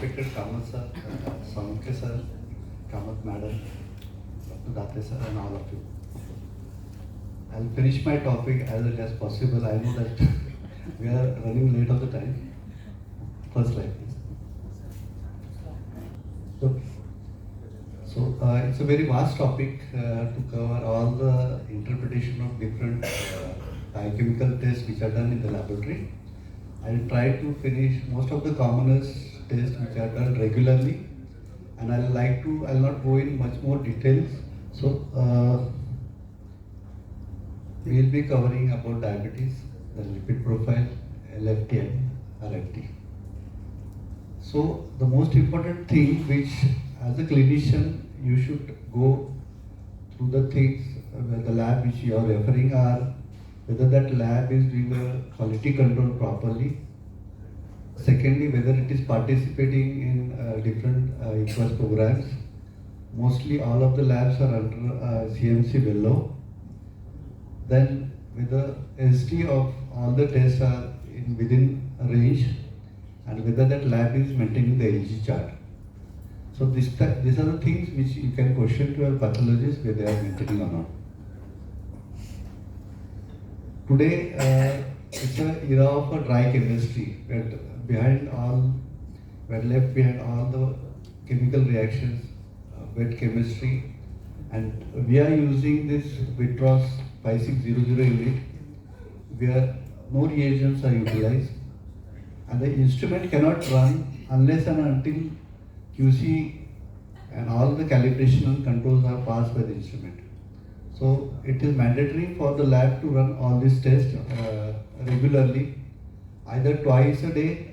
respected 𝗦𝗁𝗂 sir, 𝗦𝘁𝗂 sir, 𝗦𝗂𝗿 madam, Dr.Satav sir, and all of you. I'll finish my topic as early as possible. I know that we are running late of the time. First slide, please. So it's a very vast topic to cover all the interpretation of different biochemical tests which are done in the laboratory. I'll try to finish most of the commonest tests which are done regularly, and I'll not go in much more details. So we'll be covering about diabetes, the lipid profile, LFT and RFT. So the most important thing which as a clinician you should go through the things where the lab which you are referring are, whether that lab is doing the quality control properly. Secondly, whether it is participating in different EQUAS programs. Mostly all of the labs are under CMC 𝗦𝘁. Then whether ST of all the tests are within a range, and whether that lab is maintaining the LG chart. So these are the things which you can question to a pathologist whether they are maintaining or not. Today, it's an era of a dry chemistry, where left behind all the chemical reactions, wet chemistry, and we are using this 𝗦𝘁𝗃 unit, where no reagents are utilized, and the instrument cannot run unless and until QC and all the calibration and controls are passed by the instrument. So it is mandatory for the lab to run all these tests regularly, either twice a day,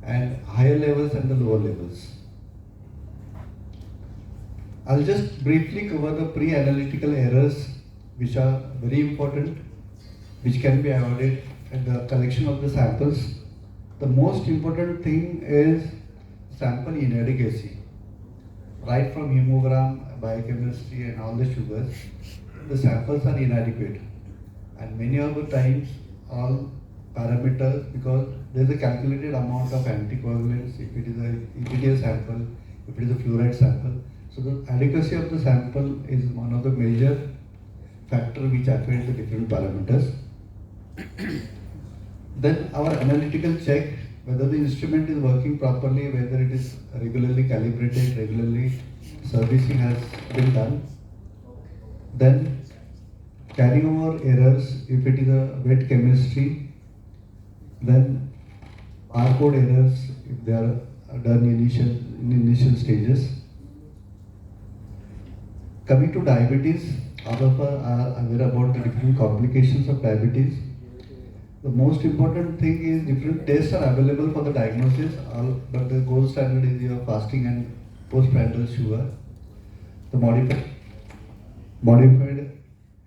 and higher levels and the lower levels. I'll just briefly cover the pre-analytical errors which are very important, which can be avoided in the collection of the samples. The most important thing is sample inadequacy. Right from hemogram, biochemistry and all the sugars, the samples are inadequate. And many of the times, all parameters, because there is a calculated amount of anticoagulants if it is a EPDS sample, if it is a fluoride sample. So the adequacy of the sample is one of the major factors which affect the different parameters. Then our analytical check, whether the instrument is working properly, whether it is regularly calibrated, regularly servicing has been done. Then carrying over errors, if it is a wet chemistry, then barcode errors if they are done in initial stages. Coming to diabetes, all of us are aware about the different complications of diabetes. The most important thing is different tests are available for the diagnosis, but the gold standard is your fasting and postprandial sugar. The modified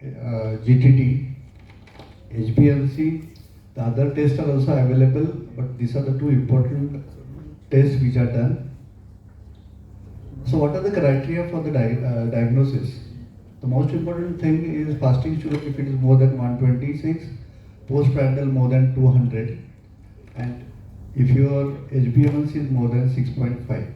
GTT, HbA1c, the other tests are also available, but these are the two important tests which are done. So what are the criteria for the diagnosis? The most important thing is fasting sugar if it is more than 126, postprandial more than 200, and if your HbA1c is more than 6.5.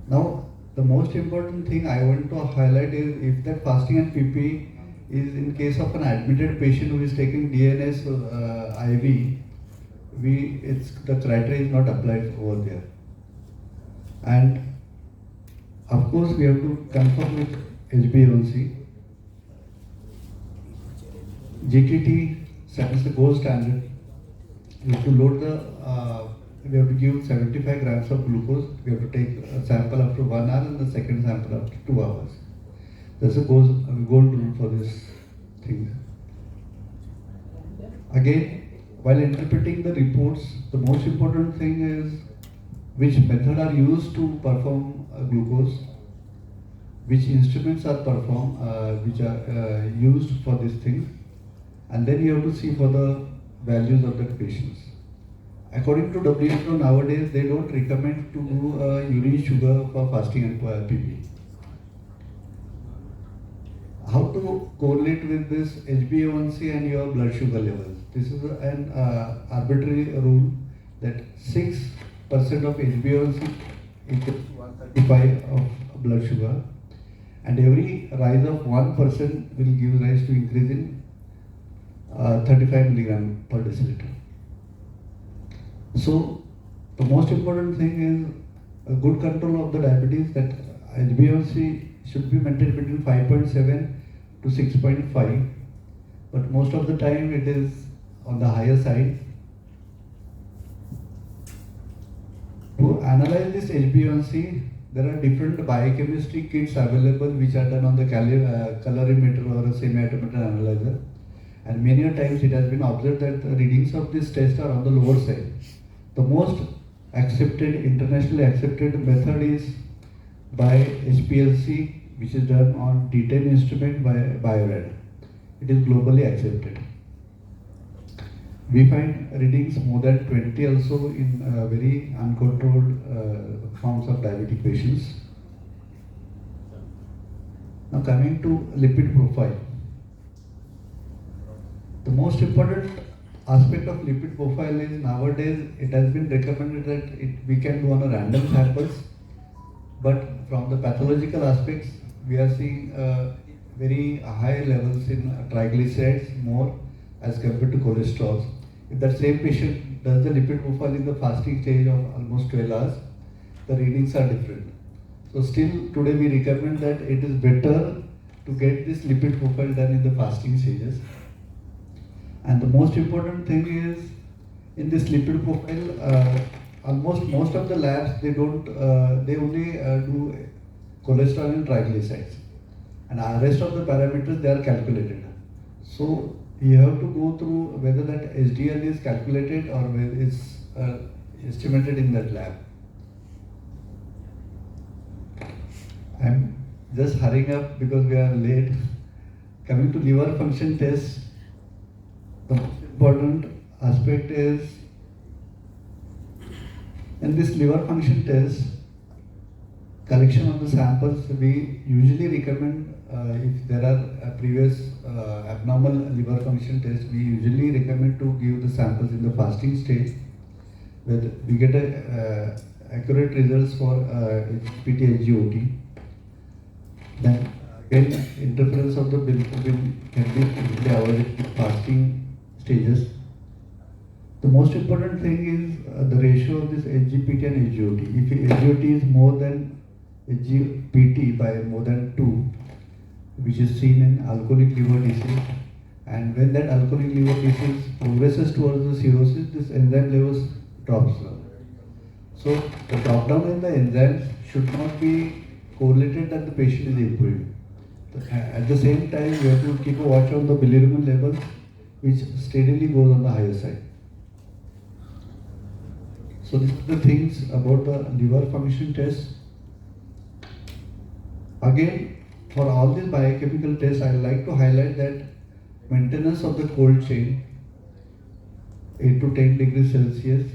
Now, the most important thing I want to highlight is if that fasting and PP is in case of an admitted patient who is taking DNS IV, the criteria is not applied over there. And of course, we have to confirm with HbA1c. GTT is the gold standard. We have to load we have to give 75 grams of glucose. We have to take a sample after 1 hour and the second sample after 2 hours. That's a gold rule for this thing. Again, while interpreting the reports, the most important thing is which method are used to perform glucose, which instruments are which are used for this thing, and then you have to see for the values of the patients. According to WHO nowadays, they don't recommend to do urine sugar for fasting and PP. How to correlate with this HbA1c and your blood sugar levels? This is an arbitrary rule that 6 of HbA1c equals 135 of blood sugar, and every rise of 1% will give rise to increase in 35 milligram per deciliter. So the most important thing is a good control of the diabetes, that HbA1c should be maintained between 5.7 to 6.5, but most of the time it is on the higher side. To analyze this HbA1c, there are different biochemistry kits available which are done on the colorimeter or a semi-automated analyzer, and many a times it has been observed that the readings of this test are on the lower side. The most accepted, internationally accepted method is by HPLC, which is done on D10 instrument by BioRad. It is globally accepted. We find readings more than 20 also in very uncontrolled forms of diabetic patients. Now coming to lipid profile. The most important aspect of lipid profile is nowadays it has been recommended that we can do on a random samples, but from the pathological aspects we are seeing very high levels in triglycerides more as compared to cholesterol. If that same patient does the lipid profile in the fasting stage of almost 12 hours, the readings are different. So still today we recommend that it is better to get this lipid profile done in the fasting stages. And the most important thing is in this lipid profile, almost most of the labs they only do cholesterol and triglycerides, and the rest of the parameters they are calculated. So you have to go through whether that HDL is calculated or whether it's estimated in that lab. I'm just hurrying up because we are late. Coming to liver function test, the most important aspect is in this liver function test, collection of the samples, we usually recommend if there are previous abnormal liver function tests, we usually recommend to give the samples in the fasting stage, where we get accurate results for HPT, SGOT. Then again, interference of the bilirubin can be easily avoided in fasting stages. The most important thing is the ratio of this HGPT and SGOT. If SGOT is more than HGPT by more than 2, which is seen in alcoholic liver disease, and when that alcoholic liver disease progresses towards the cirrhosis, this enzyme levels drops. So the drop down in the enzymes should not be correlated that the patient is improving. At the same time, we have to keep a watch on the bilirubin levels, which steadily goes on the higher side. So these are the things about the liver function test. Again, for all these biochemical tests, I would like to highlight that maintenance of the cold chain, 8 to 10 degrees Celsius,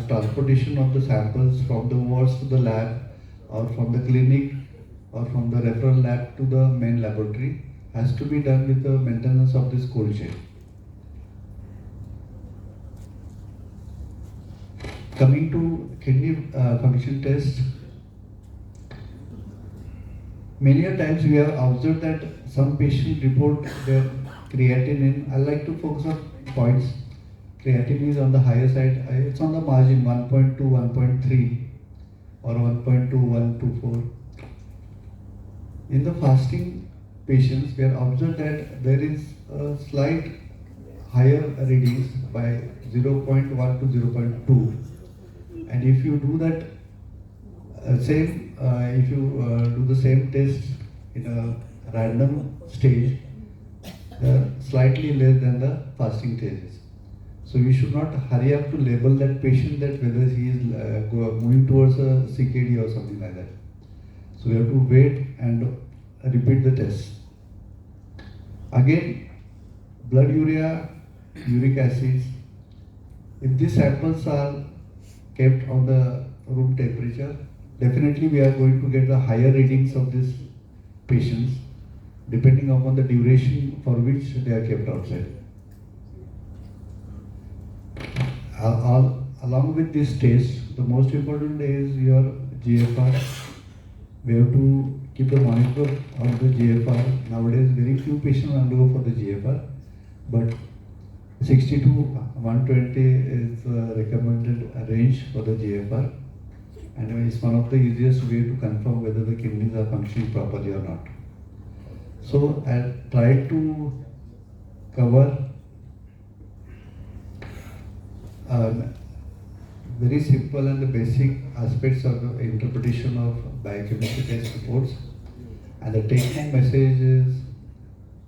transportation of the samples from the wards to the lab, or from the clinic, or from the referral lab to the main laboratory, has to be done with the maintenance of this cold chain. Coming to kidney function test, many a times we have observed that some patients report their creatinine. I like to focus on points. Creatinine is on the higher side. It's on the margin 1.2, 1.3 or 1.2, 1.24. In the fasting patients, we have observed that there is a slight higher readings by 0.1 to 0.2. And if you do that if you do the same test in a random stage, they are slightly less than the fasting stages. So we should not hurry up to label that patient that whether he is moving towards a CKD or something like that. So we have to wait and repeat the test. Again, blood urea, uric acids, if these samples are kept on the room temperature, definitely we are going to get the higher readings of these patients depending upon the duration for which they are kept outside. Along with this test, the most important is your GFR. We have to keep the monitor of the GFR. Nowadays, very few patients undergo for the GFR, but 60 to 120 is recommended range for the GFR, and it's one of the easiest way to confirm whether the kidneys are functioning properly or not. So I tried to cover very simple and the basic aspects of the interpretation of biochemistry test reports, and the take-home message is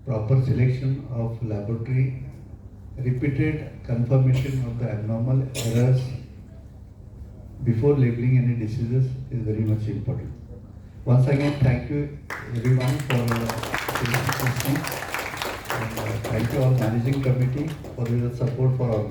proper selection of laboratory, repeated confirmation of the abnormal errors before labeling any diseases is very much important. Once again, thank you everyone for listening, and thank you all managing committee for your support for our